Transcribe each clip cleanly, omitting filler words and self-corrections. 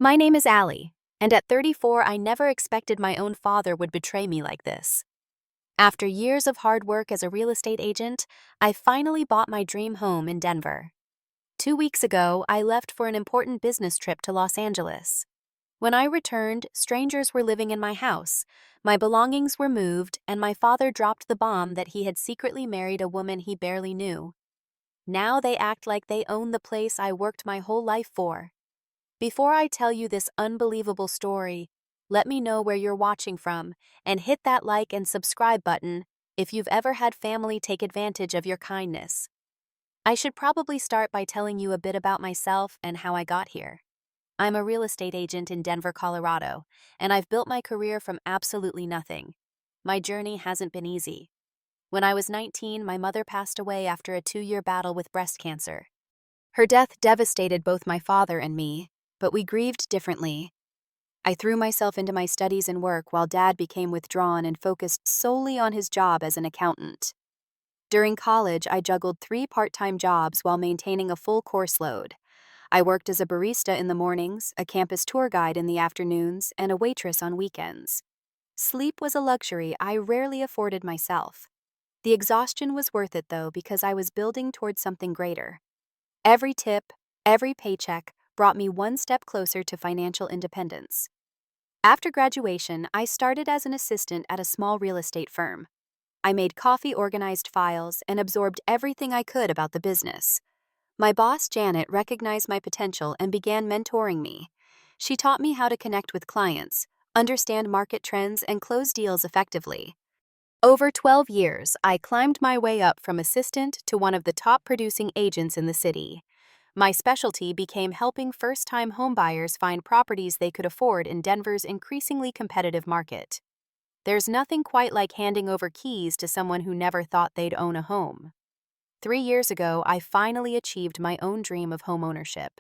My name is Allie, and at 34, I never expected my own father would betray me like this. After years of hard work as a real estate agent, I finally bought my dream home in Denver. 2 weeks ago, I left for an important business trip to Los Angeles. When I returned, strangers were living in my house, my belongings were moved, and my father dropped the bomb that he had secretly married a woman he barely knew. Now they act like they own the place I worked my whole life for. Before I tell you this unbelievable story, let me know where you're watching from and hit that like and subscribe button if you've ever had family take advantage of your kindness. I should probably start by telling you a bit about myself and how I got here. I'm a real estate agent in Denver, Colorado, and I've built my career from absolutely nothing. My journey hasn't been easy. When I was 19, my mother passed away after a 2-year battle with breast cancer. Her death devastated both my father and me, but we grieved differently. I threw myself into my studies and work while Dad became withdrawn and focused solely on his job as an accountant. During college, I juggled 3 part-time jobs while maintaining a full course load. I worked as a barista in the mornings, a campus tour guide in the afternoons, and a waitress on weekends. Sleep was a luxury I rarely afforded myself. The exhaustion was worth it, though, because I was building towards something greater. Every tip, every paycheck brought me one step closer to financial independence. After graduation, I started as an assistant at a small real estate firm. I made coffee, organized files, and absorbed everything I could about the business. My boss, Janet, recognized my potential and began mentoring me. She taught me how to connect with clients, understand market trends, and close deals effectively. Over 12 years, I climbed my way up from assistant to one of the top producing agents in the city. My specialty became helping first-time homebuyers find properties they could afford in Denver's increasingly competitive market. There's nothing quite like handing over keys to someone who never thought they'd own a home. 3 years ago, I finally achieved my own dream of homeownership.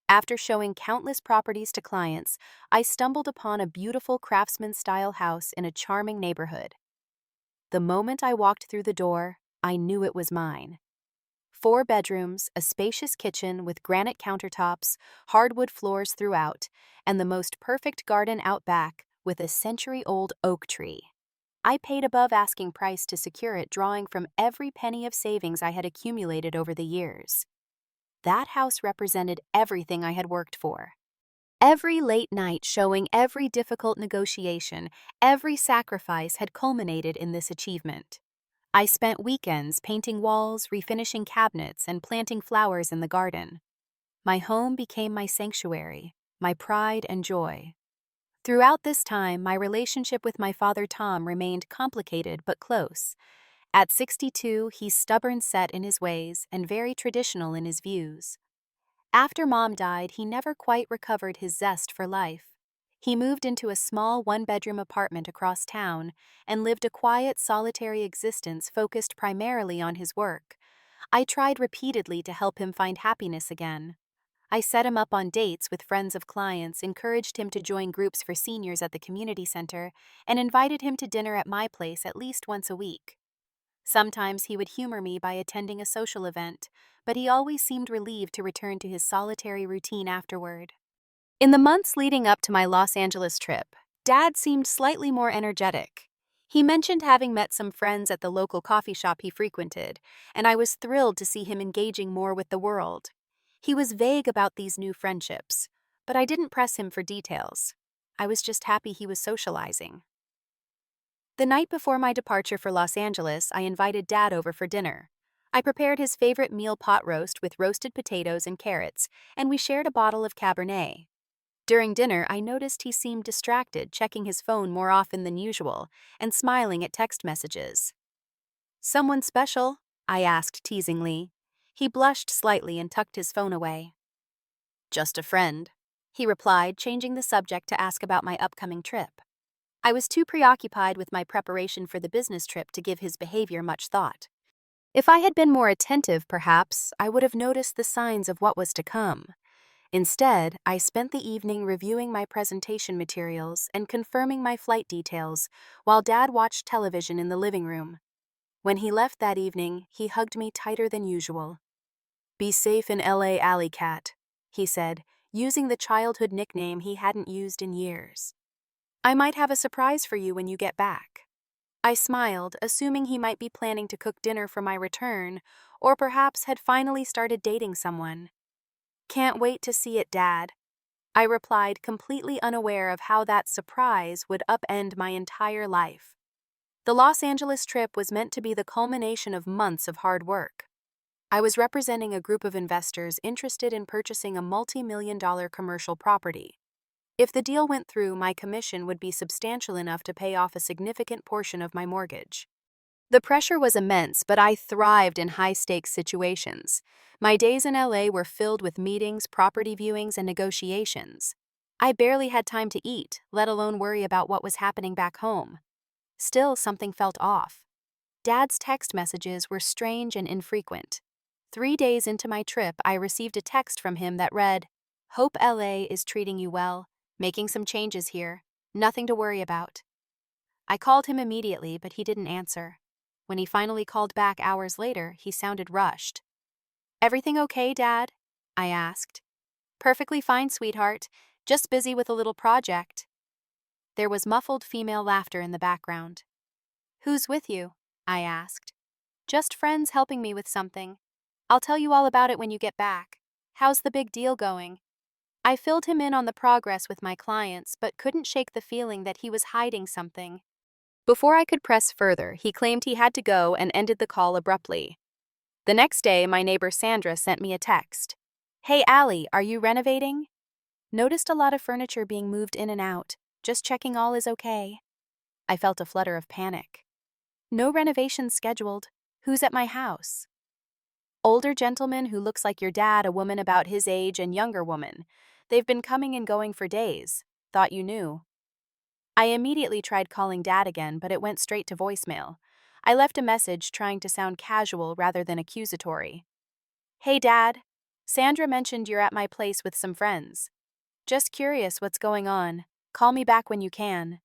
After showing countless properties to clients, I stumbled upon a beautiful craftsman-style house in a charming neighborhood. The moment I walked through the door, I knew it was mine. 4 bedrooms, a spacious kitchen with granite countertops, hardwood floors throughout, and the most perfect garden out back with a century-old oak tree. I paid above asking price to secure it, drawing from every penny of savings I had accumulated over the years. That house represented everything I had worked for. Every late night showing, every difficult negotiation, every sacrifice had culminated in this achievement. I spent weekends painting walls, refinishing cabinets, and planting flowers in the garden. My home became my sanctuary, my pride and joy. Throughout this time, my relationship with my father Tom remained complicated but close. At 62, he's stubborn, set in his ways, and very traditional in his views. After Mom died, he never quite recovered his zest for life. He moved into a small one-bedroom apartment across town and lived a quiet, solitary existence focused primarily on his work. I tried repeatedly to help him find happiness again. I set him up on dates with friends of clients, encouraged him to join groups for seniors at the community center, and invited him to dinner at my place at least once a week. Sometimes he would humor me by attending a social event, but he always seemed relieved to return to his solitary routine afterward. In the months leading up to my Los Angeles trip, Dad seemed slightly more energetic. He mentioned having met some friends at the local coffee shop he frequented, and I was thrilled to see him engaging more with the world. He was vague about these new friendships, but I didn't press him for details. I was just happy he was socializing. The night before my departure for Los Angeles, I invited Dad over for dinner. I prepared his favorite meal, pot roast with roasted potatoes and carrots, and we shared a bottle of Cabernet. During dinner, I noticed he seemed distracted, checking his phone more often than usual, and smiling at text messages. "Someone special?" I asked teasingly. He blushed slightly and tucked his phone away. "Just a friend," he replied, changing the subject to ask about my upcoming trip. I was too preoccupied with my preparation for the business trip to give his behavior much thought. If I had been more attentive, perhaps, I would have noticed the signs of what was to come. Instead, I spent the evening reviewing my presentation materials and confirming my flight details while Dad watched television in the living room. When he left that evening, he hugged me tighter than usual. "Be safe in LA, Alley Cat," he said. using the childhood nickname he hadn't used in years. "I might have a surprise for you when you get back." I smiled, assuming he might be planning to cook dinner for my return, or perhaps had finally started dating someone. "Can't wait to see it, Dad," I replied, completely unaware of how that surprise would upend my entire life. The Los Angeles trip was meant to be the culmination of months of hard work. I was representing a group of investors interested in purchasing a multi-million-dollar commercial property. If the deal went through, my commission would be substantial enough to pay off a significant portion of my mortgage. The pressure was immense, but I thrived in high-stakes situations. My days in LA were filled with meetings, property viewings, and negotiations. I barely had time to eat, let alone worry about what was happening back home. Still, something felt off. Dad's text messages were strange and infrequent. 3 days into my trip, I received a text from him that read, "Hope LA is treating you well, making some changes here, nothing to worry about." I called him immediately, but he didn't answer. When he finally called back hours later, he sounded rushed. "Everything okay, Dad?" I asked. "Perfectly fine, sweetheart. Just busy with a little project." There was muffled female laughter in the background. "Who's with you?" I asked. "Just friends helping me with something. I'll tell you all about it when you get back. How's the big deal going?" I filled him in on the progress with my clients, but couldn't shake the feeling that he was hiding something. Before I could press further, he claimed he had to go and ended the call abruptly. The next day, my neighbor Sandra sent me a text. "Hey, Allie, are you renovating? Noticed a lot of furniture being moved in and out. Just checking all is okay." I felt a flutter of panic. "No renovations scheduled. Who's at my house?" "Older gentleman who looks like your dad, a woman about his age, and younger woman. They've been coming and going for days. Thought you knew." I immediately tried calling Dad again, but it went straight to voicemail. I left a message trying to sound casual rather than accusatory. "Hey, Dad. Sandra mentioned you're at my place with some friends. Just curious what's going on. Call me back when you can."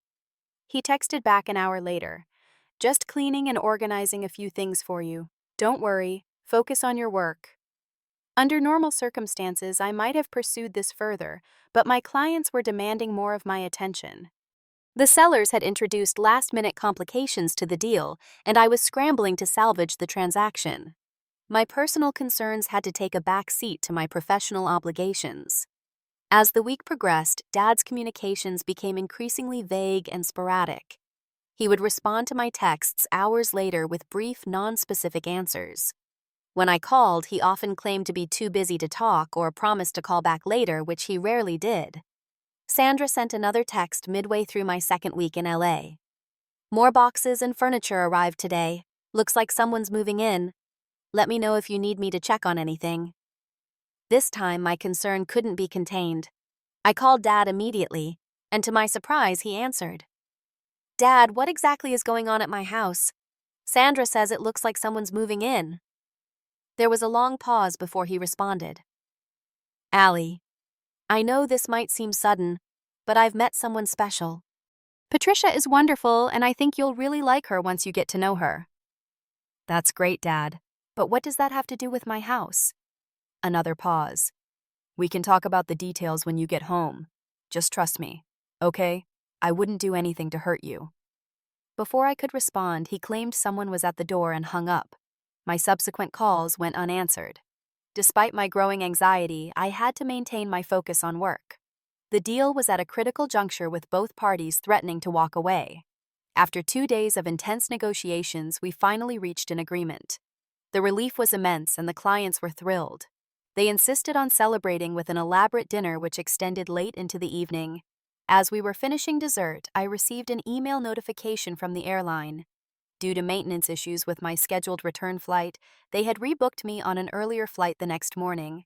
He texted back an hour later. "Just cleaning and organizing a few things for you. Don't worry. Focus on your work." Under normal circumstances, I might have pursued this further, but my clients were demanding more of my attention. The sellers had introduced last-minute complications to the deal, and I was scrambling to salvage the transaction. My personal concerns had to take a back seat to my professional obligations. As the week progressed, Dad's communications became increasingly vague and sporadic. He would respond to my texts hours later with brief, non-specific answers. When I called, he often claimed to be too busy to talk or promised to call back later, which he rarely did. Sandra sent another text midway through my second week in LA. "More boxes and furniture arrived today. Looks like someone's moving in. Let me know if you need me to check on anything." This time, my concern couldn't be contained. I called Dad immediately, and to my surprise, he answered. "Dad, what exactly is going on at my house? Sandra says it looks like someone's moving in." There was a long pause before he responded. "Allie, I know this might seem sudden, but I've met someone special. Patricia is wonderful, and I think you'll really like her once you get to know her." "That's great, Dad. But what does that have to do with my house?" Another pause. "We can talk about the details when you get home. Just trust me, okay? I wouldn't do anything to hurt you." Before I could respond, he claimed someone was at the door and hung up. My subsequent calls went unanswered. Despite my growing anxiety, I had to maintain my focus on work. The deal was at a critical juncture with both parties threatening to walk away. After 2 days of intense negotiations, we finally reached an agreement. The relief was immense and the clients were thrilled. They insisted on celebrating with an elaborate dinner which extended late into the evening. As we were finishing dessert, I received an email notification from the airline. Due to maintenance issues with my scheduled return flight, they had rebooked me on an earlier flight the next morning.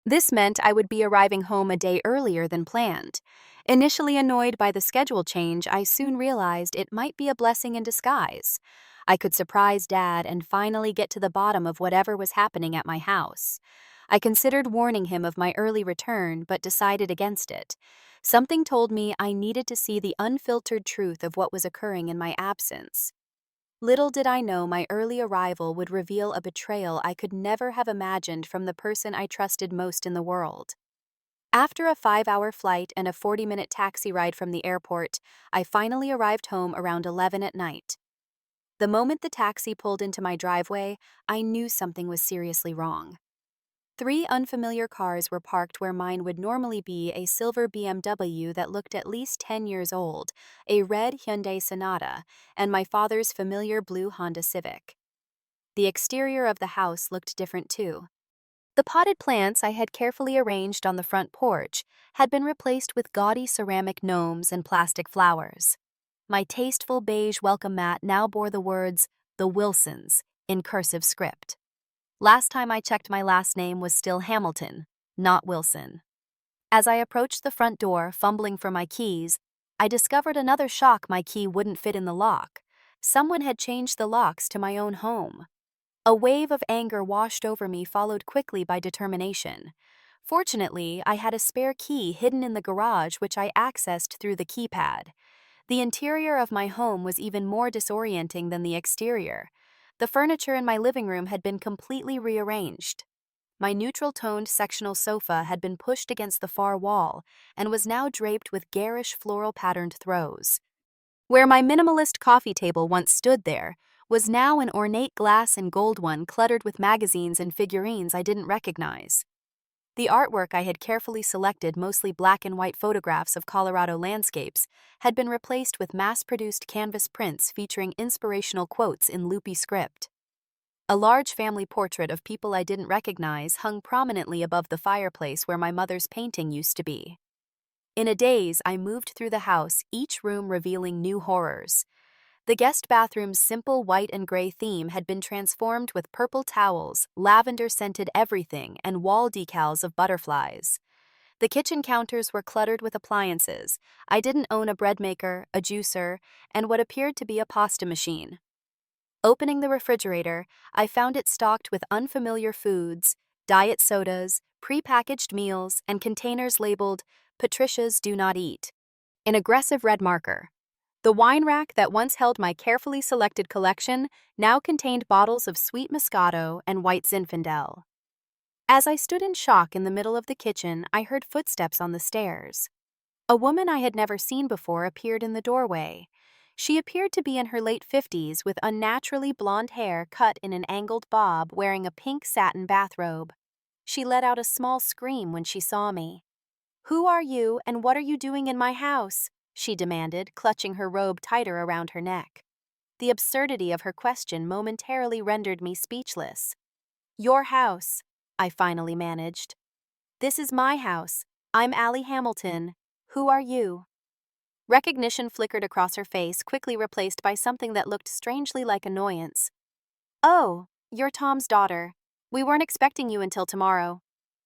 This meant I would be arriving home a day earlier than planned. Initially annoyed by the schedule change, I soon realized it might be a blessing in disguise. I could surprise Dad and finally get to the bottom of whatever was happening at my house. I considered warning him of my early return, but decided against it. Something told me I needed to see the unfiltered truth of what was occurring in my absence. Little did I know my early arrival would reveal a betrayal I could never have imagined from the person I trusted most in the world. After a 5-hour flight and a 40-minute taxi ride from the airport, I finally arrived home around 11 at night. The moment the taxi pulled into my driveway, I knew something was seriously wrong. 3 unfamiliar cars were parked where mine would normally be: a silver BMW that looked at least 10 years old, a red Hyundai Sonata, and my father's familiar blue Honda Civic. The exterior of the house looked different too. The potted plants I had carefully arranged on the front porch had been replaced with gaudy ceramic gnomes and plastic flowers. My tasteful beige welcome mat now bore the words, "The Wilsons," in cursive script. Last time I checked, my last name was still Hamilton, not Wilson. As I approached the front door, fumbling for my keys, I discovered another shock: my key wouldn't fit in the lock. Someone had changed the locks to my own home. A wave of anger washed over me, followed quickly by determination. Fortunately, I had a spare key hidden in the garage, which I accessed through the keypad. The interior of my home was even more disorienting than the exterior. The furniture in my living room had been completely rearranged. My neutral-toned sectional sofa had been pushed against the far wall and was now draped with garish floral-patterned throws. Where my minimalist coffee table once stood there was now an ornate glass and gold one cluttered with magazines and figurines I didn't recognize. The artwork I had carefully selected, mostly black and white photographs of Colorado landscapes, had been replaced with mass-produced canvas prints featuring inspirational quotes in loopy script. A large family portrait of people I didn't recognize hung prominently above the fireplace where my mother's painting used to be. In a daze, I moved through the house, each room revealing new horrors. The guest bathroom's simple white and gray theme had been transformed with purple towels, lavender-scented everything, and wall decals of butterflies. The kitchen counters were cluttered with appliances. I didn't own a bread maker, a juicer, and what appeared to be a pasta machine. Opening the refrigerator, I found it stocked with unfamiliar foods, diet sodas, pre-packaged meals, and containers labeled, "Patricia's Do Not Eat," in aggressive red marker. The wine rack that once held my carefully selected collection now contained bottles of sweet Moscato and white Zinfandel. As I stood in shock in the middle of the kitchen, I heard footsteps on the stairs. A woman I had never seen before appeared in the doorway. She appeared to be in her late 50s with unnaturally blonde hair cut in an angled bob, wearing a pink satin bathrobe. She let out a small scream when she saw me. "Who are you, and what are you doing in my house?" she demanded, clutching her robe tighter around her neck. The absurdity of her question momentarily rendered me speechless. "Your house," I finally managed. "This is my house. I'm Allie Hamilton. Who are you?" Recognition flickered across her face, quickly replaced by something that looked strangely like annoyance. "Oh, you're Tom's daughter. We weren't expecting you until tomorrow."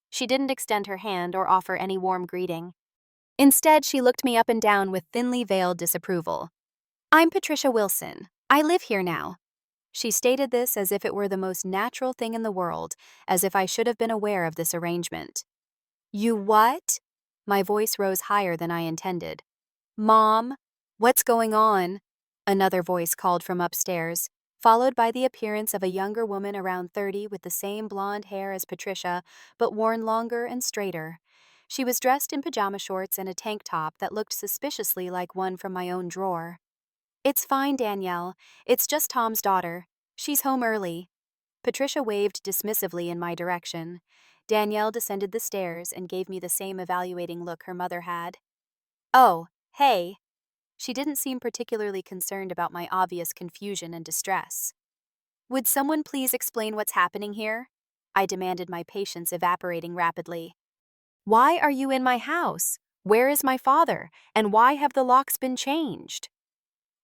She didn't extend her hand or offer any warm greeting. Instead, she looked me up and down with thinly veiled disapproval. "I'm Patricia Wilson. I live here now." She stated this as if it were the most natural thing in the world, as if I should have been aware of this arrangement. "You what?" My voice rose higher than I intended. "Mom, what's going on?" Another voice called from upstairs, followed by the appearance of a younger woman around 30 with the same blonde hair as Patricia, but worn longer and straighter. She was dressed in pajama shorts and a tank top that looked suspiciously like one from my own drawer. "It's fine, Danielle. It's just Tom's daughter. She's home early." Patricia waved dismissively in my direction. Danielle descended the stairs and gave me the same evaluating look her mother had. "Oh, hey." She didn't seem particularly concerned about my obvious confusion and distress. "Would someone please explain what's happening here?" I demanded, my patience evaporating rapidly. "Why are you in my house? Where is my father? And why have the locks been changed?"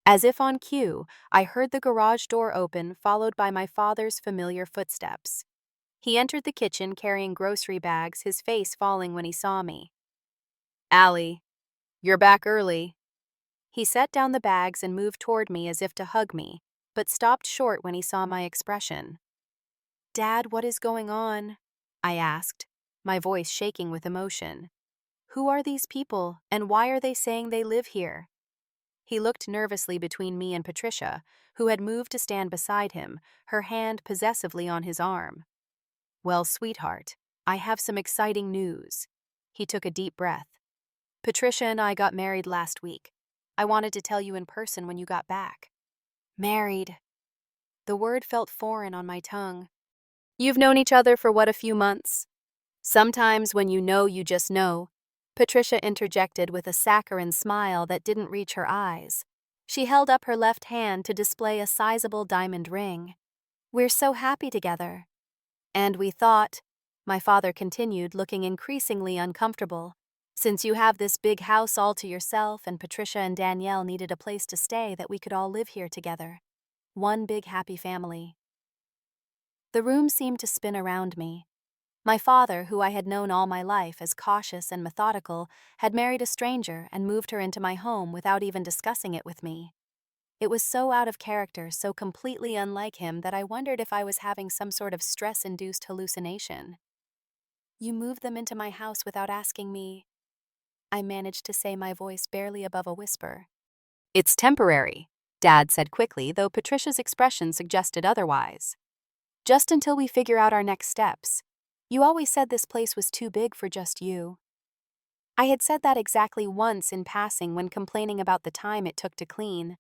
As if on cue, I heard the garage door open, followed by my father's familiar footsteps. He entered the kitchen carrying grocery bags, his face falling when he saw me. "Allie, you're back early." He set down the bags and moved toward me as if to hug me, but stopped short when he saw my expression. "Dad, what is going on?" I asked, my voice shaking with emotion. "Who are these people, and why are they saying they live here?" He looked nervously between me and Patricia, who had moved to stand beside him, her hand possessively on his arm. "Well, sweetheart, I have some exciting news." He took a deep breath. Patricia and I got married last week. I wanted to tell you in person when you got back. Married. The word felt foreign on my tongue. You've known each other for what, a few months? Sometimes when you just know, Patricia interjected with a saccharine smile that didn't reach her eyes. She held up her left hand to display a sizable diamond ring. We're so happy together. And we thought, my father continued, looking increasingly uncomfortable, since you have this big house all to yourself and Patricia and Danielle needed a place to stay, that we could all live here together. One big happy family. The room seemed to spin around me. My father, who I had known all my life as cautious and methodical, had married a stranger and moved her into my home without even discussing it with me. It was so out of character, so completely unlike him, that I wondered if I was having some sort of stress-induced hallucination. You moved them into my house without asking me, I managed to say, my voice barely above a whisper. It's temporary, Dad said quickly, though Patricia's expression suggested otherwise. Just until we figure out our next steps. You always said this place was too big for just you. I had said that exactly once in passing when complaining about the time it took to clean.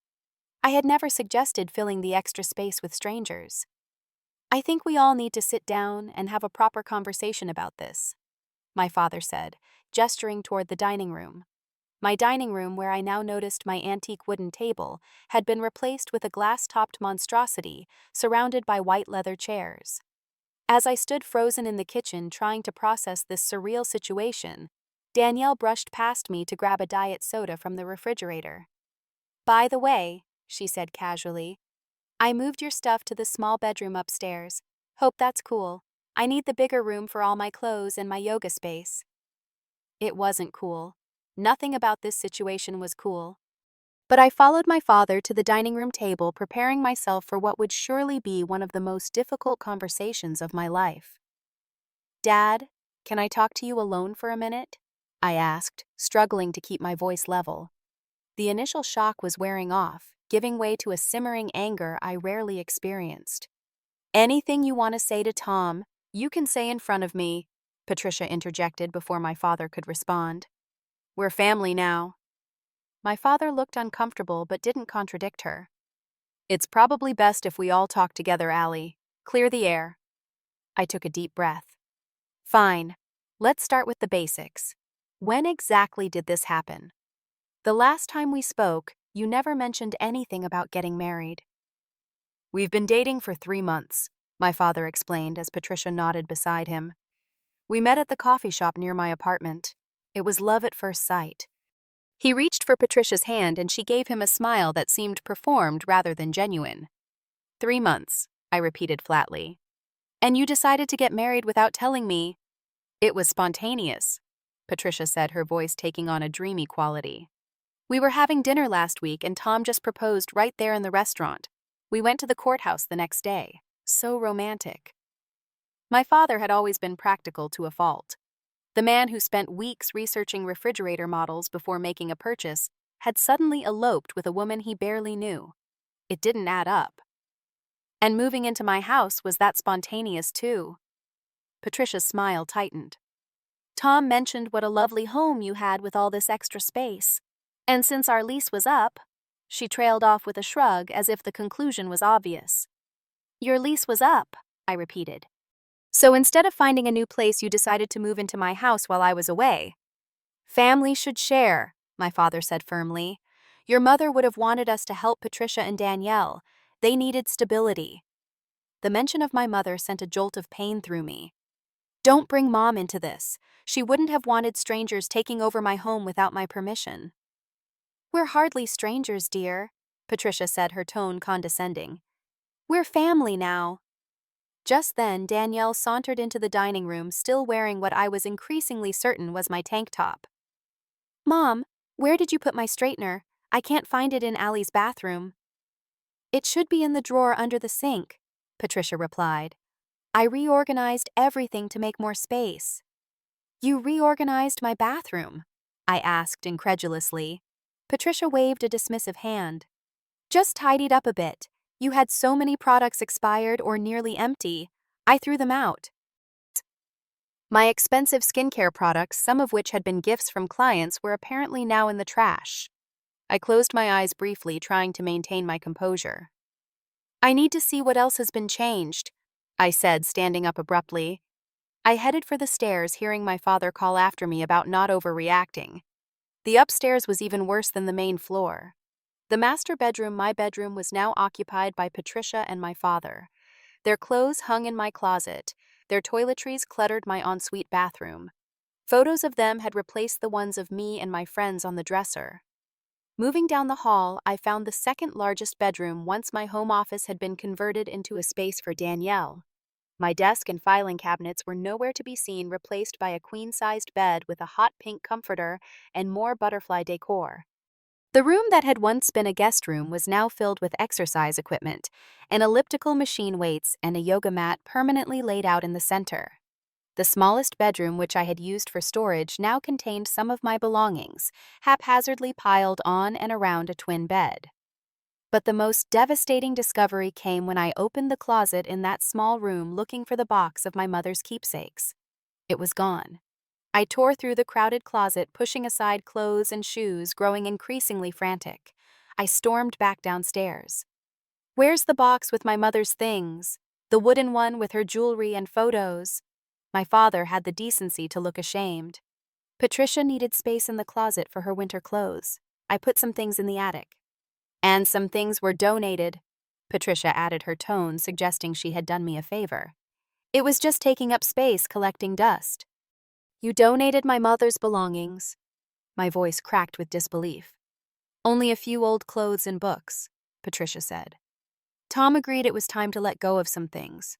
I had never suggested filling the extra space with strangers. I think we all need to sit down and have a proper conversation about this, my father said, gesturing toward the dining room. My dining room, where I now noticed my antique wooden table, had been replaced with a glass-topped monstrosity surrounded by white leather chairs. As I stood frozen in the kitchen trying to process this surreal situation, Danielle brushed past me to grab a diet soda from the refrigerator. By the way, she said casually, I moved your stuff to the small bedroom upstairs. Hope that's cool. I need the bigger room for all my clothes and my yoga space. It wasn't cool. Nothing about this situation was cool. But I followed my father to the dining room table, preparing myself for what would surely be one of the most difficult conversations of my life. Dad, can I talk to you alone for a minute? I asked, struggling to keep my voice level. The initial shock was wearing off, giving way to a simmering anger I rarely experienced. Anything you want to say to Tom, you can say in front of me, Patricia interjected before my father could respond. We're family now. My father looked uncomfortable but didn't contradict her. It's probably best if we all talk together, Allie. Clear the air. I took a deep breath. Fine. Let's start with the basics. When exactly did this happen? The last time we spoke, you never mentioned anything about getting married. We've been dating for 3 months, my father explained as Patricia nodded beside him. We met at the coffee shop near my apartment. It was love at first sight. He reached for Patricia's hand and she gave him a smile that seemed performed rather than genuine. 3 months, I repeated flatly. And you decided to get married without telling me? It was spontaneous, Patricia said, her voice taking on a dreamy quality. We were having dinner last week and Tom just proposed right there in the restaurant. We went to the courthouse the next day. So romantic. My father had always been practical to a fault. The man who spent weeks researching refrigerator models before making a purchase had suddenly eloped with a woman he barely knew. It didn't add up. And moving into my house was that spontaneous too. Patricia's smile tightened. Tom mentioned what a lovely home you had with all this extra space. And since our lease was up, she trailed off with a shrug as if the conclusion was obvious. Your lease was up, I repeated. So instead of finding a new place, you decided to move into my house while I was away. Family should share, my father said firmly. Your mother would have wanted us to help Patricia and Danielle. They needed stability. The mention of my mother sent a jolt of pain through me. Don't bring Mom into this. She wouldn't have wanted strangers taking over my home without my permission. We're hardly strangers, dear, Patricia said, her tone condescending. We're family now. Just then, Danielle sauntered into the dining room, still wearing what I was increasingly certain was my tank top. Mom, where did you put my straightener? I can't find it in Allie's bathroom. It should be in the drawer under the sink, Patricia replied. I reorganized everything to make more space. You reorganized my bathroom? I asked incredulously. Patricia waved a dismissive hand. Just tidied up a bit. You had so many products expired or nearly empty. I threw them out. My expensive skincare products, some of which had been gifts from clients, were apparently now in the trash. I closed my eyes briefly, trying to maintain my composure. I need to see what else has been changed, I said, standing up abruptly. I headed for the stairs, hearing my father call after me about not overreacting. The upstairs was even worse than the main floor. The master bedroom, my bedroom, was now occupied by Patricia and my father. Their clothes hung in my closet. Their toiletries cluttered my ensuite bathroom. Photos of them had replaced the ones of me and my friends on the dresser. Moving down the hall, I found the second largest bedroom once my home office had been converted into a space for Danielle. My desk and filing cabinets were nowhere to be seen, replaced by a queen-sized bed with a hot pink comforter and more butterfly decor. The room that had once been a guest room was now filled with exercise equipment, an elliptical machine, weights, and a yoga mat permanently laid out in the center. The smallest bedroom, which I had used for storage, now contained some of my belongings, haphazardly piled on and around a twin bed. But the most devastating discovery came when I opened the closet in that small room, looking for the box of my mother's keepsakes. It was gone. I tore through the crowded closet, pushing aside clothes and shoes, growing increasingly frantic. I stormed back downstairs. Where's the box with my mother's things? The wooden one with her jewelry and photos? My father had the decency to look ashamed. Patricia needed space in the closet for her winter clothes. I put some things in the attic. And some things were donated. Patricia added, her tone suggesting she had done me a favor. It was just taking up space, collecting dust. You donated my mother's belongings. My voice cracked with disbelief. Only a few old clothes and books, Patricia said. Tom agreed it was time to let go of some things.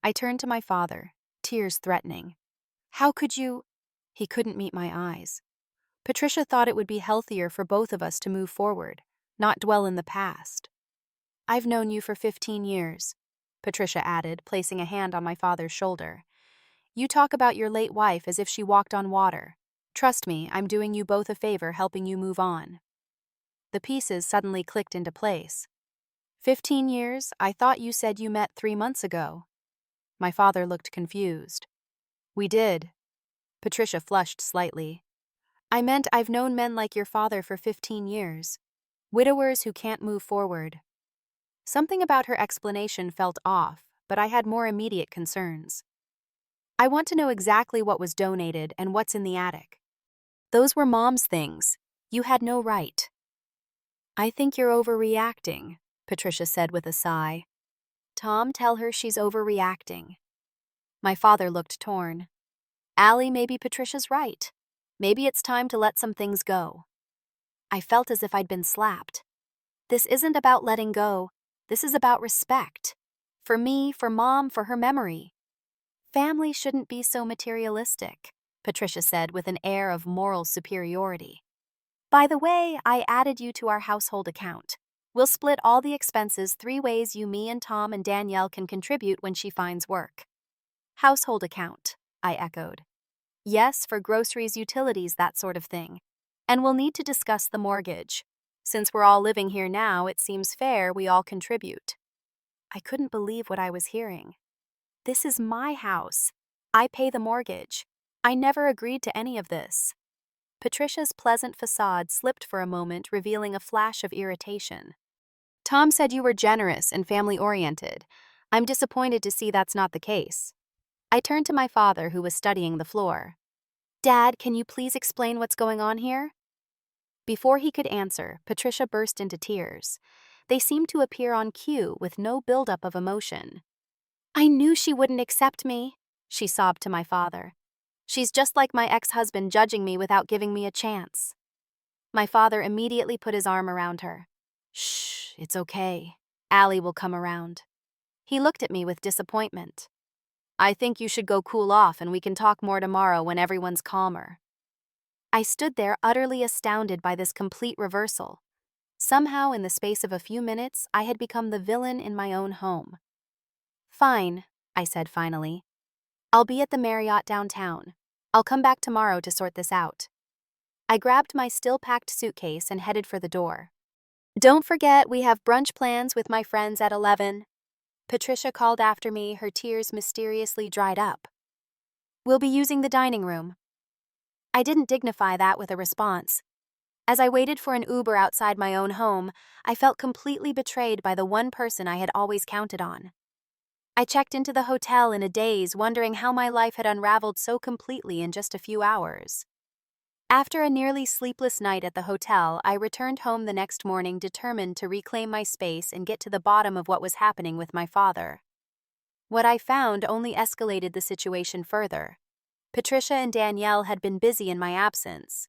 I turned to my father, tears threatening. How could you? He couldn't meet my eyes. Patricia thought it would be healthier for both of us to move forward, not dwell in the past. I've known you for 15 years, Patricia added, placing a hand on my father's shoulder. You talk about your late wife as if she walked on water. Trust me, I'm doing you both a favor, helping you move on. The pieces suddenly clicked into place. 15 years? I thought you said you met 3 months ago. My father looked confused. We did. Patricia flushed slightly. I meant I've known men like your father for 15 years. Widowers who can't move forward. Something about her explanation felt off, but I had more immediate concerns. I want to know exactly what was donated and what's in the attic. Those were Mom's things. You had no right. I think you're overreacting, Patricia said with a sigh. Tom, tell her she's overreacting. My father looked torn. Allie, maybe Patricia's right. Maybe it's time to let some things go. I felt as if I'd been slapped. This isn't about letting go. This is about respect. For me, for Mom, for her memory. Family shouldn't be so materialistic, Patricia said with an air of moral superiority. By the way, I added you to our household account. We'll split all the expenses 3 ways: you, me, and Tom, and Danielle can contribute when she finds work. Household account, I echoed. Yes, for groceries, utilities, that sort of thing. And we'll need to discuss the mortgage. Since we're all living here now, it seems fair we all contribute. I couldn't believe what I was hearing. This is my house. I pay the mortgage. I never agreed to any of this. Patricia's pleasant facade slipped for a moment, revealing a flash of irritation. Tom said you were generous and family-oriented. I'm disappointed to see that's not the case. I turned to my father, who was studying the floor. Dad, can you please explain what's going on here? Before he could answer, Patricia burst into tears. They seemed to appear on cue, with no buildup of emotion. I knew she wouldn't accept me, she sobbed to my father. She's just like my ex-husband, judging me without giving me a chance. My father immediately put his arm around her. Shh, it's okay. Allie will come around. He looked at me with disappointment. I think you should go cool off and we can talk more tomorrow when everyone's calmer. I stood there utterly astounded by this complete reversal. Somehow, in the space of a few minutes, I had become the villain in my own home. Fine, I said finally. I'll be at the Marriott downtown. I'll come back tomorrow to sort this out. I grabbed my still-packed suitcase and headed for the door. Don't forget, we have brunch plans with my friends at 11. Patricia called after me, her tears mysteriously dried up. We'll be using the dining room. I didn't dignify that with a response. As I waited for an Uber outside my own home, I felt completely betrayed by the one person I had always counted on. I checked into the hotel in a daze, wondering how my life had unraveled so completely in just a few hours. After a nearly sleepless night at the hotel, I returned home the next morning determined to reclaim my space and get to the bottom of what was happening with my father. What I found only escalated the situation further. Patricia and Danielle had been busy in my absence.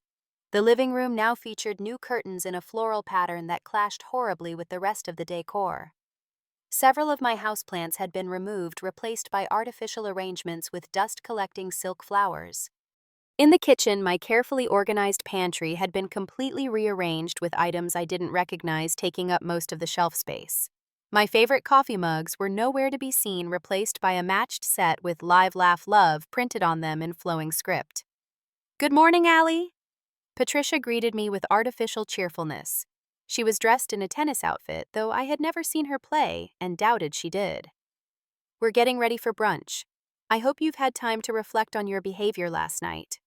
The living room now featured new curtains in a floral pattern that clashed horribly with the rest of the decor. Several of my houseplants had been removed, replaced by artificial arrangements with dust-collecting silk flowers. In the kitchen, my carefully organized pantry had been completely rearranged with items I didn't recognize taking up most of the shelf space. My favorite coffee mugs were nowhere to be seen, replaced by a matched set with "Live, Laugh, Love" printed on them in flowing script. "Good morning, Allie." Patricia greeted me with artificial cheerfulness. She was dressed in a tennis outfit, though I had never seen her play and doubted she did. "We're getting ready for brunch. I hope you've had time to reflect on your behavior last night."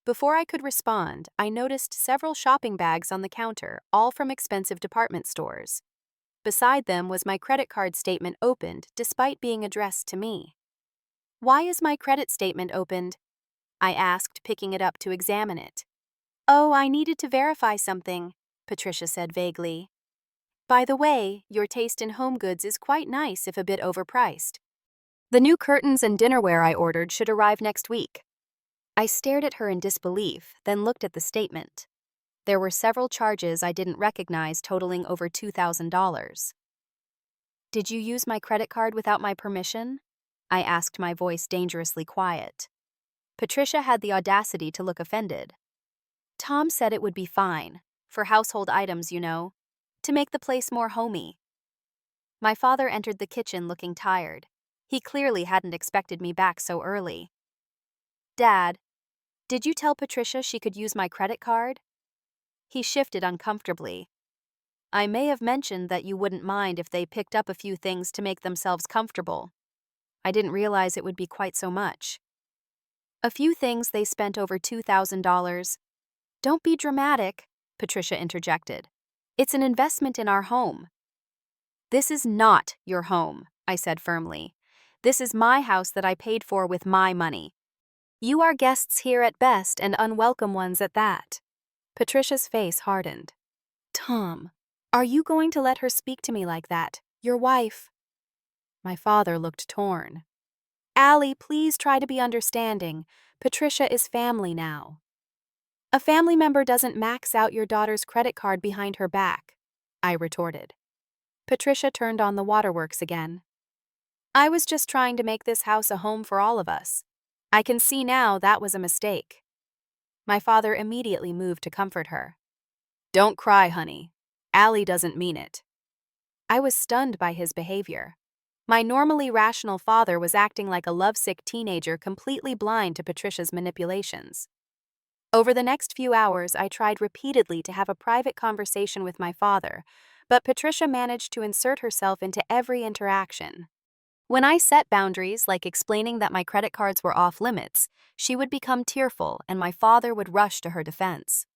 Before I could respond, I noticed several shopping bags on the counter, all from expensive department stores. Beside them was my credit card statement opened, despite being addressed to me. "Why is my credit statement opened?" I asked, picking it up to examine it. "Oh, I needed to verify something," Patricia said vaguely. "By the way, your taste in home goods is quite nice if a bit overpriced. The new curtains and dinnerware I ordered should arrive next week." I stared at her in disbelief, then looked at the statement. There were several charges I didn't recognize totaling over $2,000. "Did you use my credit card without my permission?" I asked, my voice dangerously quiet. Patricia had the audacity to look offended. "Tom said it would be fine, for household items, you know, to make the place more homey." My father entered the kitchen looking tired. He clearly hadn't expected me back so early. "Dad, did you tell Patricia she could use my credit card?" He shifted uncomfortably. "I may have mentioned that you wouldn't mind if they picked up a few things to make themselves comfortable. I didn't realize it would be quite so much." "A few things they spent over $2,000. "Don't be dramatic," Patricia interjected. "It's an investment in our home." "This is not your home," I said firmly. "This is my house that I paid for with my money. You are guests here at best and unwelcome ones at that." Patricia's face hardened. "Tom, are you going to let her speak to me like that? Your wife?" My father looked torn. "Allie, please try to be understanding. Patricia is family now." "A family member doesn't max out your daughter's credit card behind her back," I retorted. Patricia turned on the waterworks again. "I was just trying to make this house a home for all of us. I can see now that was a mistake." My father immediately moved to comfort her. "Don't cry, honey. Allie doesn't mean it." I was stunned by his behavior. My normally rational father was acting like a lovesick teenager, completely blind to Patricia's manipulations. Over the next few hours, I tried repeatedly to have a private conversation with my father, but Patricia managed to insert herself into every interaction. When I set boundaries, like explaining that my credit cards were off limits, she would become tearful and my father would rush to her defense.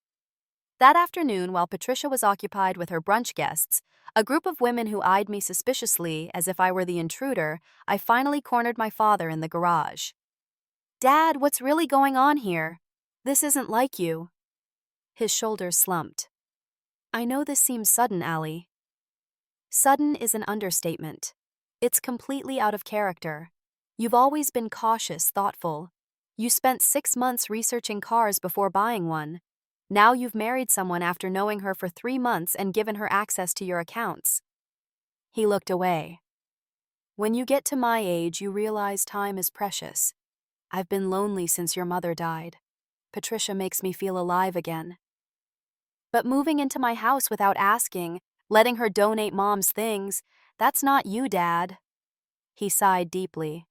That afternoon, while Patricia was occupied with her brunch guests, a group of women who eyed me suspiciously as if I were the intruder, I finally cornered my father in the garage. "Dad, what's really going on here? This isn't like you." His shoulders slumped. "I know this seems sudden, Allie." Sudden is an understatement. It's completely out of character. You've always been cautious, thoughtful. You spent 6 months researching cars before buying one. Now you've married someone after knowing her for 3 months and given her access to your accounts." He looked away. "When you get to my age, you realize time is precious. I've been lonely since your mother died. Patricia makes me feel alive again." "But moving into my house without asking, letting her donate Mom's things, that's not you, Dad." He sighed deeply.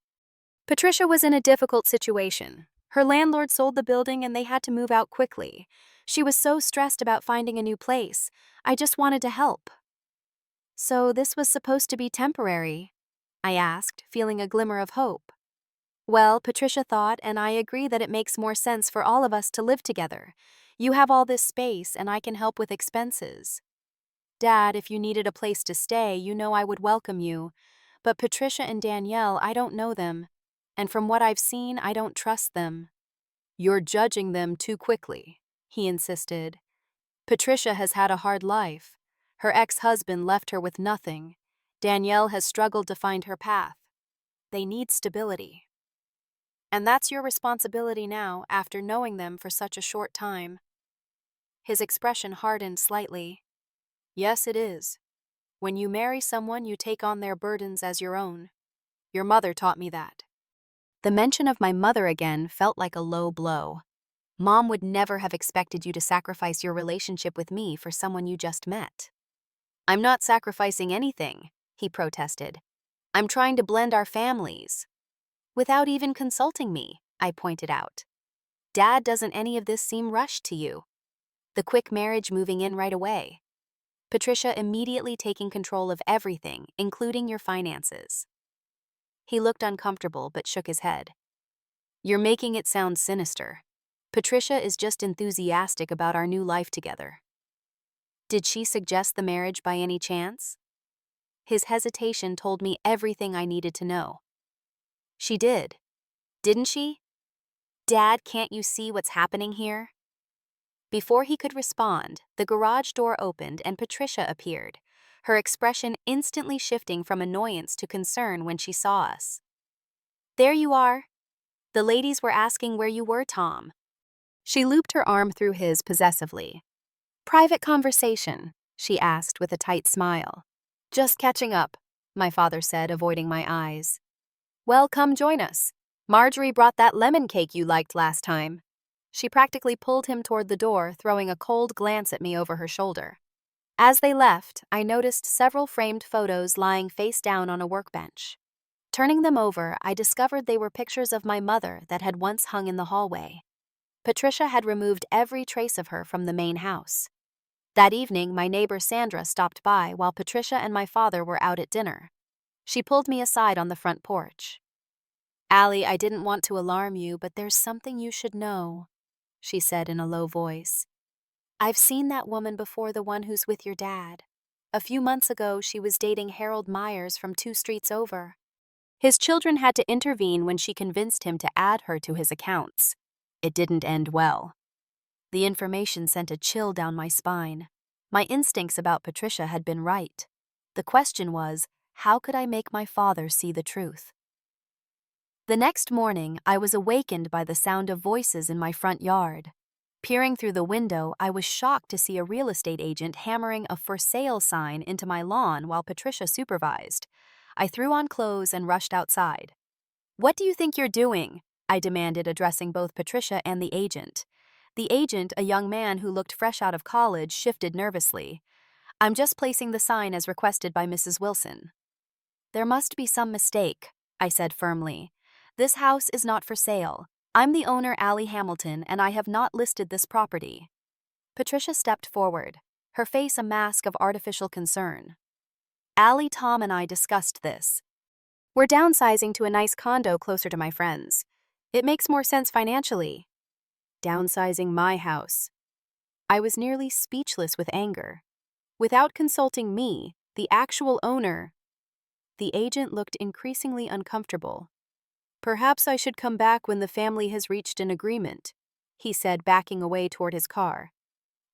Patricia was in a difficult situation. Her landlord sold the building and they had to move out quickly. She was so stressed about finding a new place. I just wanted to help. "So this was supposed to be temporary?" I asked, feeling a glimmer of hope. Well, Patricia thought, and I agree that it makes more sense for all of us to live together. You have all this space, and I can help with expenses. Dad, if you needed a place to stay, you know I would welcome you. But Patricia and Danielle, I don't know them. And from what I've seen, I don't trust them. You're judging them too quickly, he insisted. Patricia has had a hard life. Her ex-husband left her with nothing. Danielle has struggled to find her path. They need stability. And that's your responsibility now, after knowing them for such a short time. His expression hardened slightly. Yes, it is. When you marry someone, you take on their burdens as your own. Your mother taught me that. The mention of my mother again felt like a low blow. Mom would never have expected you to sacrifice your relationship with me for someone you just met. I'm not sacrificing anything, he protested. I'm trying to blend our families. Without even consulting me, I pointed out. Dad, doesn't any of this seem rushed to you? The quick marriage moving in right away. Patricia immediately taking control of everything, including your finances. He looked uncomfortable but shook his head. You're making it sound sinister. Patricia is just enthusiastic about our new life together. Did she suggest the marriage by any chance? His hesitation told me everything I needed to know. She did. Didn't she? Dad, can't you see what's happening here? Before he could respond, the garage door opened and Patricia appeared, her expression instantly shifting from annoyance to concern when she saw us. There you are. The ladies were asking where you were, Tom. She looped her arm through his possessively. Private conversation, she asked with a tight smile. Just catching up, my father said, avoiding my eyes. Well, come join us. Marjorie brought that lemon cake you liked last time. She practically pulled him toward the door, throwing a cold glance at me over her shoulder. As they left, I noticed several framed photos lying face down on a workbench. Turning them over, I discovered they were pictures of my mother that had once hung in the hallway. Patricia had removed every trace of her from the main house. That evening, my neighbor Sandra stopped by while Patricia and my father were out at dinner. She pulled me aside on the front porch. Allie, I didn't want to alarm you, but there's something you should know, she said in a low voice. I've seen that woman before, the one who's with your dad. A few months ago, she was dating Harold Myers from 2 streets over. His children had to intervene when she convinced him to add her to his accounts. It didn't end well. The information sent a chill down my spine. My instincts about Patricia had been right. The question was, how could I make my father see the truth? The next morning, I was awakened by the sound of voices in my front yard. Peering through the window, I was shocked to see a real estate agent hammering a for sale sign into my lawn while Patricia supervised. I threw on clothes and rushed outside. What do you think you're doing? I demanded, addressing both Patricia and the agent. The agent, a young man who looked fresh out of college, shifted nervously. I'm just placing the sign as requested by Mrs. Wilson. There must be some mistake, I said firmly. This house is not for sale. I'm the owner, Allie Hamilton, and I have not listed this property. Patricia stepped forward, her face a mask of artificial concern. Allie, Tom, and I discussed this. We're downsizing to a nice condo closer to my friends. It makes more sense financially. Downsizing my house. I was nearly speechless with anger. Without consulting me, the actual owner. The agent looked increasingly uncomfortable. Perhaps I should come back when the family has reached an agreement, he said, backing away toward his car.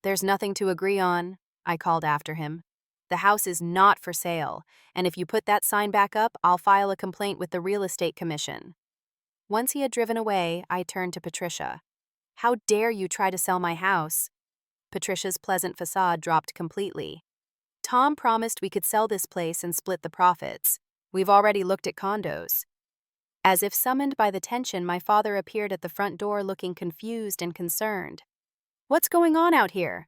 There's nothing to agree on, I called after him. The house is not for sale, and if you put that sign back up, I'll file a complaint with the real estate commission. Once he had driven away, I turned to Patricia. How dare you try to sell my house? Patricia's pleasant facade dropped completely. Tom promised we could sell this place and split the profits. We've already looked at condos. As if summoned by the tension, my father appeared at the front door looking confused and concerned. What's going on out here?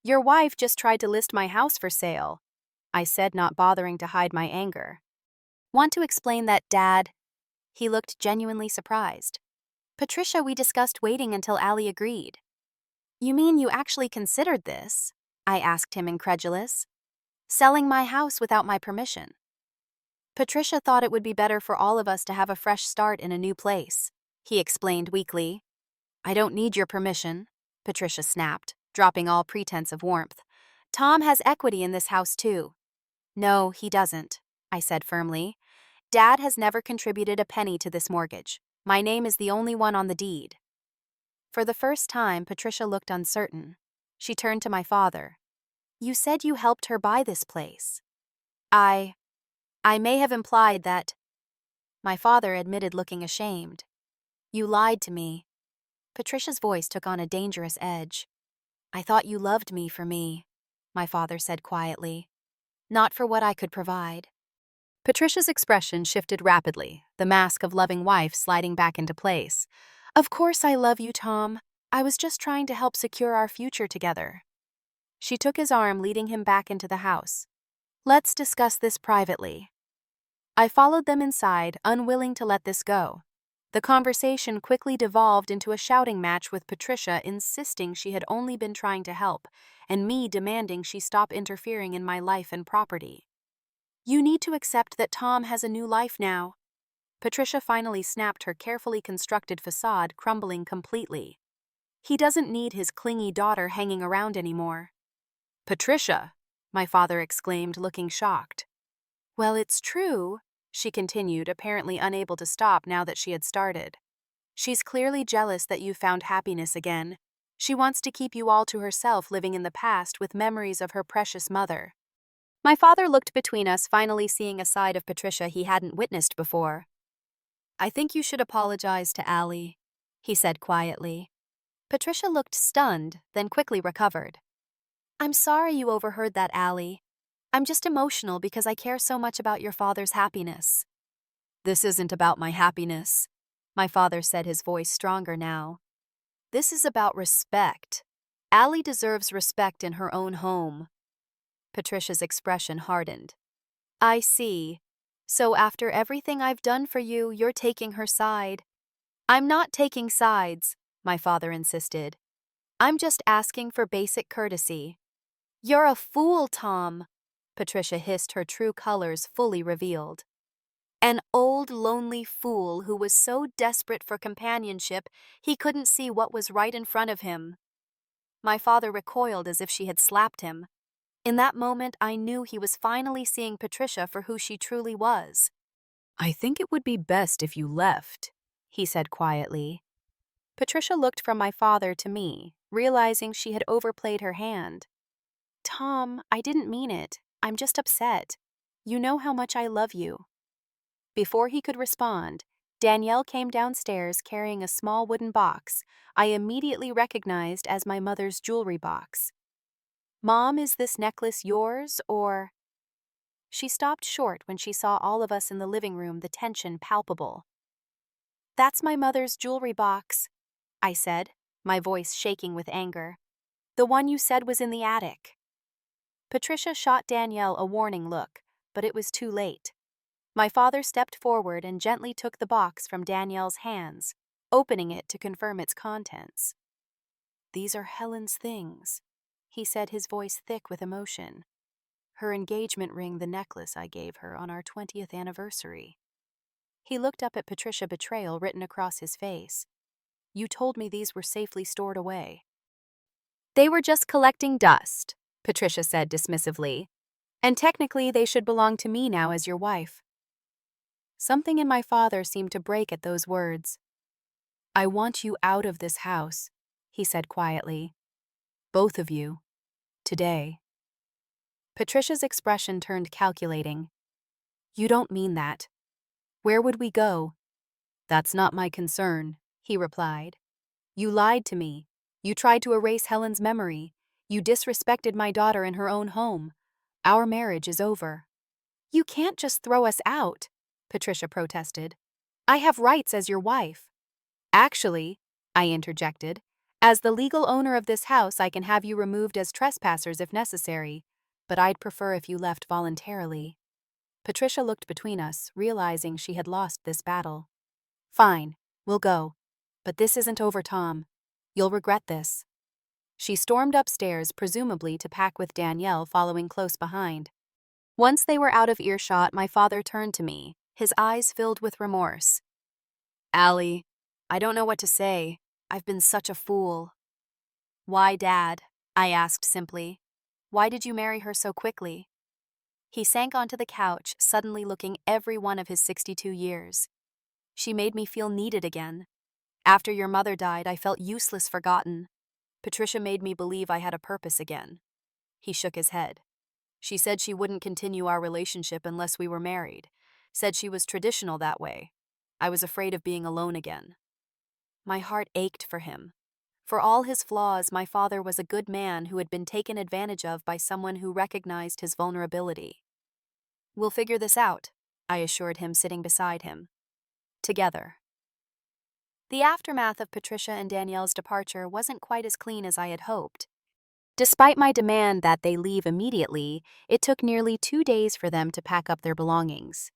Your wife just tried to list my house for sale, I said, not bothering to hide my anger. Want to explain that, Dad? He looked genuinely surprised. Patricia, we discussed waiting until Allie agreed. You mean you actually considered this? I asked him, incredulous. Selling my house without my permission. Patricia thought it would be better for all of us to have a fresh start in a new place, he explained weakly. I don't need your permission, Patricia snapped, dropping all pretense of warmth. Tom has equity in this house too. No, he doesn't, I said firmly. Dad has never contributed a penny to this mortgage. My name is the only one on the deed. For the first time, Patricia looked uncertain. She turned to my father. You said you helped her buy this place. I may have implied that. My father admitted, looking ashamed. You lied to me. Patricia's voice took on a dangerous edge. I thought you loved me for me, my father said quietly. Not for what I could provide. Patricia's expression shifted rapidly, the mask of loving wife sliding back into place. Of course I love you, Tom. I was just trying to help secure our future together. She took his arm, leading him back into the house. Let's discuss this privately. I followed them inside, unwilling to let this go. The conversation quickly devolved into a shouting match, with Patricia insisting she had only been trying to help, and me demanding she stop interfering in my life and property. You need to accept that Tom has a new life now. Patricia finally snapped, her carefully constructed facade crumbling completely. He doesn't need his clingy daughter hanging around anymore. Patricia, my father exclaimed, looking shocked. Well, it's true, she continued, apparently unable to stop now that she had started. She's clearly jealous that you found happiness again. She wants to keep you all to herself, living in the past with memories of her precious mother. My father looked between us, finally seeing a side of Patricia he hadn't witnessed before. I think you should apologize to Allie, he said quietly. Patricia looked stunned, then quickly recovered. I'm sorry you overheard that, Allie. I'm just emotional because I care so much about your father's happiness. This isn't about my happiness, my father said, his voice stronger now. This is about respect. Allie deserves respect in her own home. Patricia's expression hardened. I see. So after everything I've done for you, you're taking her side. I'm not taking sides, my father insisted. I'm just asking for basic courtesy. You're a fool, Tom, Patricia hissed, her true colors fully revealed. An old, lonely fool who was so desperate for companionship he couldn't see what was right in front of him. My father recoiled as if she had slapped him. In that moment, I knew he was finally seeing Patricia for who she truly was. I think it would be best if you left, he said quietly. Patricia looked from my father to me, realizing she had overplayed her hand. Tom, I didn't mean it. I'm just upset. You know how much I love you. Before he could respond, Danielle came downstairs carrying a small wooden box I immediately recognized as my mother's jewelry box. Mom, is this necklace yours, or? She stopped short when she saw all of us in the living room, the tension palpable. That's my mother's jewelry box, I said, my voice shaking with anger. The one you said was in the attic. Patricia shot Danielle a warning look, but it was too late. My father stepped forward and gently took the box from Danielle's hands, opening it to confirm its contents. These are Helen's things, he said, his voice thick with emotion. Her engagement ring, the necklace I gave her on our 20th anniversary. He looked up at Patricia, betrayal written across his face. You told me these were safely stored away. They were just collecting dust, Patricia said dismissively. And technically they should belong to me now as your wife. Something in my father seemed to break at those words. I want you out of this house, he said quietly. Both of you. Today. Patricia's expression turned calculating. You don't mean that. Where would we go? That's not my concern, he replied. You lied to me. You tried to erase Helen's memory. You disrespected my daughter in her own home. Our marriage is over. You can't just throw us out, Patricia protested. I have rights as your wife. Actually, I interjected, as the legal owner of this house, I can have you removed as trespassers if necessary, but I'd prefer if you left voluntarily. Patricia looked between us, realizing she had lost this battle. Fine, we'll go. But this isn't over, Tom. You'll regret this. She stormed upstairs, presumably to pack with Danielle following close behind. Once they were out of earshot, my father turned to me, his eyes filled with remorse. "Allie, I don't know what to say. I've been such a fool." "Why, Dad?" I asked simply. "Why did you marry her so quickly?" He sank onto the couch, suddenly looking every one of his 62 years. "She made me feel needed again. After your mother died, I felt useless, forgotten. Patricia made me believe I had a purpose again." He shook his head. "She said she wouldn't continue our relationship unless we were married. Said she was traditional that way. I was afraid of being alone again." My heart ached for him. For all his flaws, my father was a good man who had been taken advantage of by someone who recognized his vulnerability. "We'll figure this out," I assured him, sitting beside him. "Together." The aftermath of Patricia and Danielle's departure wasn't quite as clean as I had hoped. Despite my demand that they leave immediately, it took nearly 2 days for them to pack up their belongings.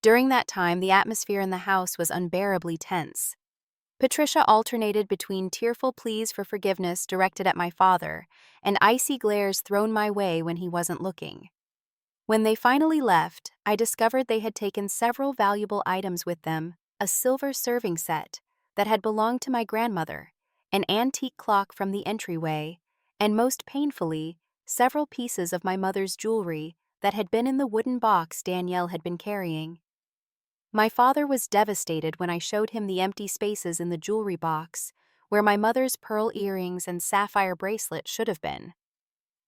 During that time, the atmosphere in the house was unbearably tense. Patricia alternated between tearful pleas for forgiveness directed at my father and icy glares thrown my way when he wasn't looking. When they finally left, I discovered they had taken several valuable items with them: a silver serving set that had belonged to my grandmother, an antique clock from the entryway, and most painfully, several pieces of my mother's jewelry that had been in the wooden box Danielle had been carrying. My father was devastated when I showed him the empty spaces in the jewelry box, where my mother's pearl earrings and sapphire bracelet should have been.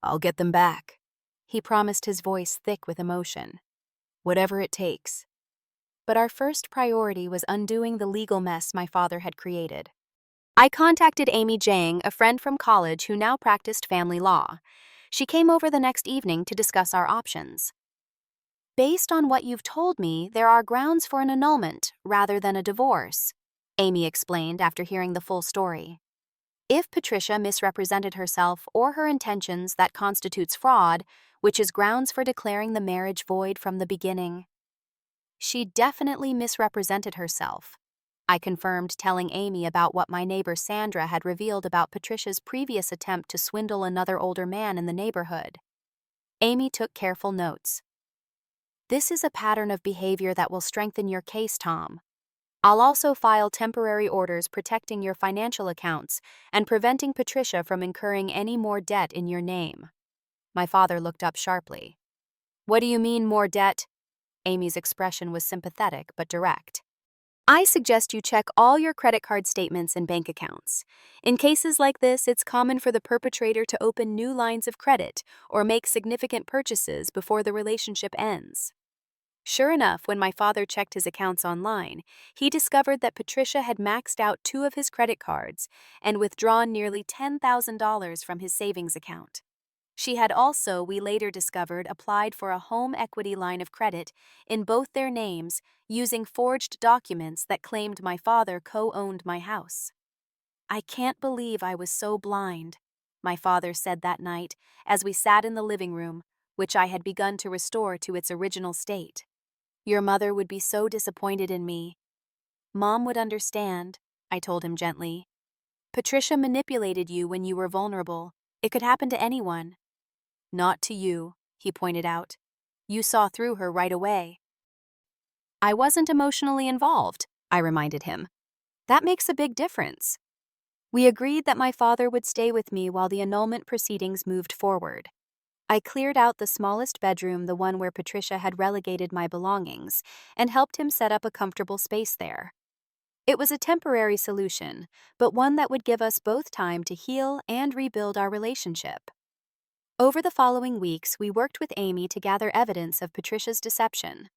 "I'll get them back," he promised, his voice thick with emotion. "Whatever it takes." But our first priority was undoing the legal mess my father had created. I contacted Amy Jang, a friend from college who now practiced family law. She came over the next evening to discuss our options. "Based on what you've told me, there are grounds for an annulment rather than a divorce," Amy explained after hearing the full story. "If Patricia misrepresented herself or her intentions, that constitutes fraud, which is grounds for declaring the marriage void from the beginning." "She definitely misrepresented herself," I confirmed, telling Amy about what my neighbor Sandra had revealed about Patricia's previous attempt to swindle another older man in the neighborhood. Amy took careful notes. "This is a pattern of behavior that will strengthen your case, Tom. I'll also file temporary orders protecting your financial accounts and preventing Patricia from incurring any more debt in your name." My father looked up sharply. "What do you mean, more debt?" Amy's expression was sympathetic but direct. "I suggest you check all your credit card statements and bank accounts. In cases like this, it's common for the perpetrator to open new lines of credit or make significant purchases before the relationship ends." Sure enough, when my father checked his accounts online, he discovered that Patricia had maxed out 2 of his credit cards and withdrawn nearly $10,000 from his savings account. She had also, we later discovered, applied for a home equity line of credit in both their names using forged documents that claimed my father co-owned my house. "I can't believe I was so blind," my father said that night as we sat in the living room, which I had begun to restore to its original state. "Your mother would be so disappointed in me." "Mom would understand," I told him gently. "Patricia manipulated you when you were vulnerable. It could happen to anyone." "Not to you," he pointed out. "You saw through her right away." "I wasn't emotionally involved," I reminded him. "That makes a big difference." We agreed that my father would stay with me while the annulment proceedings moved forward. I cleared out the smallest bedroom, the one where Patricia had relegated my belongings, and helped him set up a comfortable space there. It was a temporary solution, but one that would give us both time to heal and rebuild our relationship. Over the following weeks, we worked with Amy to gather evidence of Patricia's deception.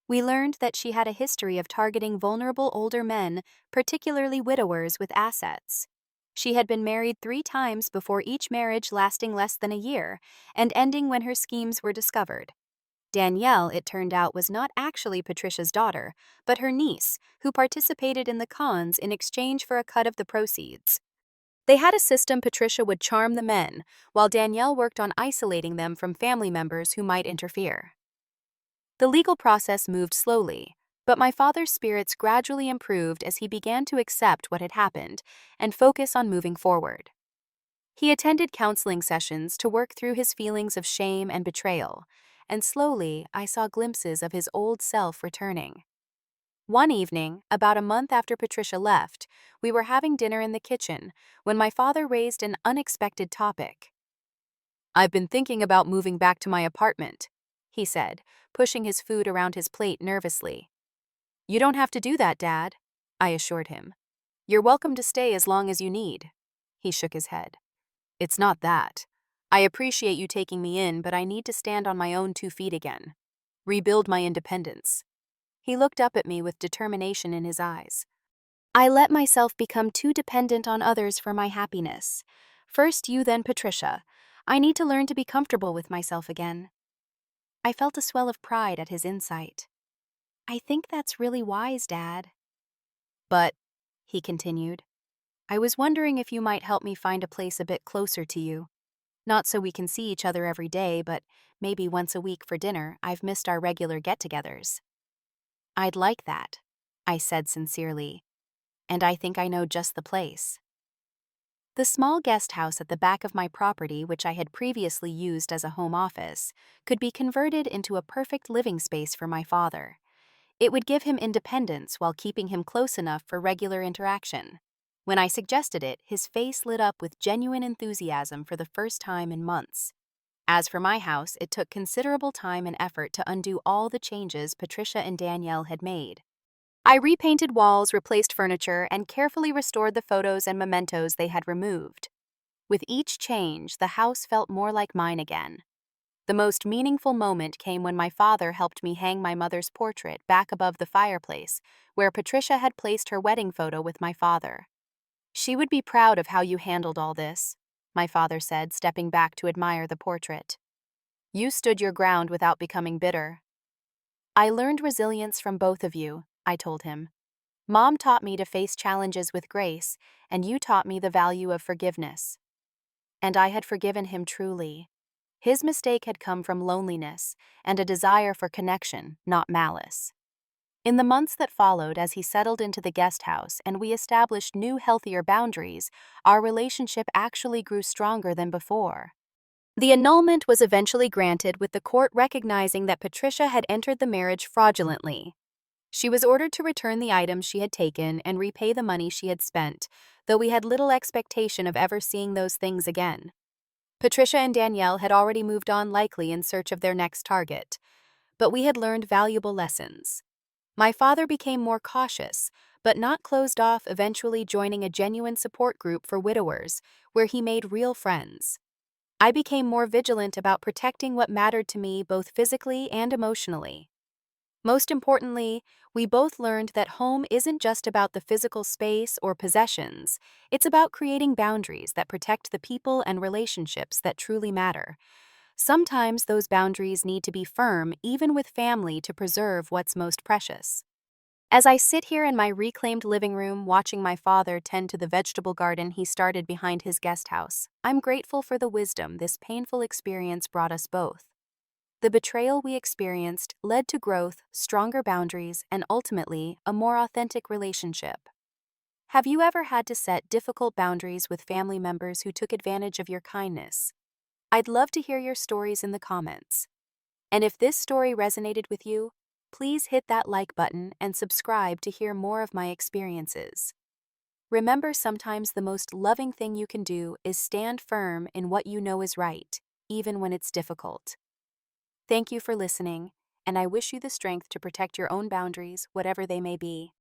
We learned that she had a history of targeting vulnerable older men, particularly widowers with assets. She had been married 3 times before, each marriage lasting less than a year and ending when her schemes were discovered. Danielle, it turned out, was not actually Patricia's daughter, but her niece, who participated in the cons in exchange for a cut of the proceeds. They had a system: Patricia would charm the men, while Danielle worked on isolating them from family members who might interfere. The legal process moved slowly, but my father's spirits gradually improved as he began to accept what had happened and focus on moving forward. He attended counseling sessions to work through his feelings of shame and betrayal, and slowly I saw glimpses of his old self returning. One evening, about a month after Patricia left, we were having dinner in the kitchen when my father raised an unexpected topic. "I've been thinking about moving back to my apartment," he said, pushing his food around his plate nervously. "You don't have to do that, Dad," I assured him. "You're welcome to stay as long as you need." He shook his head. "It's not that. I appreciate you taking me in, but I need to stand on my own 2 feet again. Rebuild my independence." He looked up at me with determination in his eyes. "I let myself become too dependent on others for my happiness. First you, then Patricia. I need to learn to be comfortable with myself again." I felt a swell of pride at his insight. "I think that's really wise, Dad." "But," he continued, "I was wondering if you might help me find a place a bit closer to you. Not so we can see each other every day, but maybe once a week for dinner. I've missed our regular get-togethers." "I'd like that," I said sincerely, "and I think I know just the place." The small guest house at the back of my property, which I had previously used as a home office, could be converted into a perfect living space for my father. It would give him independence while keeping him close enough for regular interaction. When I suggested it, his face lit up with genuine enthusiasm for the first time in months. As for my house, it took considerable time and effort to undo all the changes Patricia and Danielle had made. I repainted walls, replaced furniture, and carefully restored the photos and mementos they had removed. With each change, the house felt more like mine again. The most meaningful moment came when my father helped me hang my mother's portrait back above the fireplace, where Patricia had placed her wedding photo with my father. "She would be proud of how you handled all this," my father said, stepping back to admire the portrait. "You stood your ground without becoming bitter." "I learned resilience from both of you," I told him. "Mom taught me to face challenges with grace, and you taught me the value of forgiveness." And I had forgiven him truly. His mistake had come from loneliness and a desire for connection, not malice. In the months that followed, as he settled into the guest house and we established new, healthier boundaries, our relationship actually grew stronger than before. The annulment was eventually granted, with the court recognizing that Patricia had entered the marriage fraudulently. She was ordered to return the items she had taken and repay the money she had spent, though we had little expectation of ever seeing those things again. Patricia and Danielle had already moved on, likely in search of their next target. But we had learned valuable lessons. My father became more cautious, but not closed off, eventually joining a genuine support group for widowers, where he made real friends. I became more vigilant about protecting what mattered to me, both physically and emotionally. Most importantly, we both learned that home isn't just about the physical space or possessions. It's about creating boundaries that protect the people and relationships that truly matter. Sometimes those boundaries need to be firm, even with family, to preserve what's most precious. As I sit here in my reclaimed living room watching my father tend to the vegetable garden he started behind his guest house, I'm grateful for the wisdom this painful experience brought us both. The betrayal we experienced led to growth, stronger boundaries, and ultimately, a more authentic relationship. Have you ever had to set difficult boundaries with family members who took advantage of your kindness? I'd love to hear your stories in the comments. And if this story resonated with you, please hit that like button and subscribe to hear more of my experiences. Remember, sometimes the most loving thing you can do is stand firm in what you know is right, even when it's difficult. Thank you for listening, and I wish you the strength to protect your own boundaries, whatever they may be.